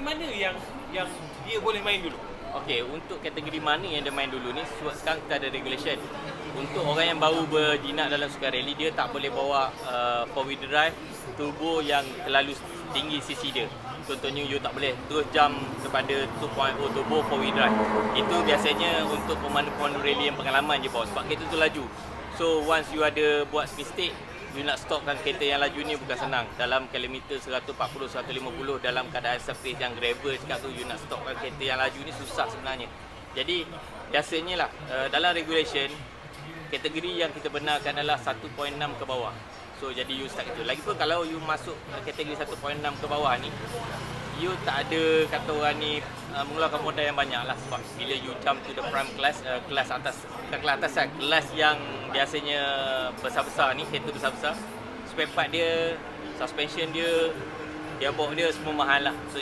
mana yang dia boleh main dulu? Okey, untuk kategori mana yang dia main dulu ni, sebab sekarang kita ada regulation. Untuk orang yang baru berjinak dalam sukan rally, dia tak boleh bawa 4-wheel drive turbo yang terlalu tinggi cc dia. Contohnya, you tak boleh terus jump kepada 2.0 turbo 4-wheel drive. Itu biasanya untuk pemandu-pemandu rally yang pengalaman je bawa, sebab kereta tu laju. So, once you ada buat mistake, you nak stopkan kereta yang laju ni bukan senang. Dalam kilometer 140-150 dalam keadaan surface yang gravel sekarang tu, you nak stopkan kereta yang laju ni susah sebenarnya. Jadi biasanya lah dalam regulation, kategori yang kita benarkan adalah 1.6 ke bawah. So jadi you start itu. Lagipun kalau you masuk kategori 1.6 ke bawah ni, you tak ada kata orang ni mengeluarkan modal yang banyak lah. Sebab bila you jump to the prime class, kelas atas, bukan kelas atas lah, kelas yang biasanya besar-besar ni, kereta besar-besar, spare part dia, suspension dia, gearbox dia semua mahal lah. So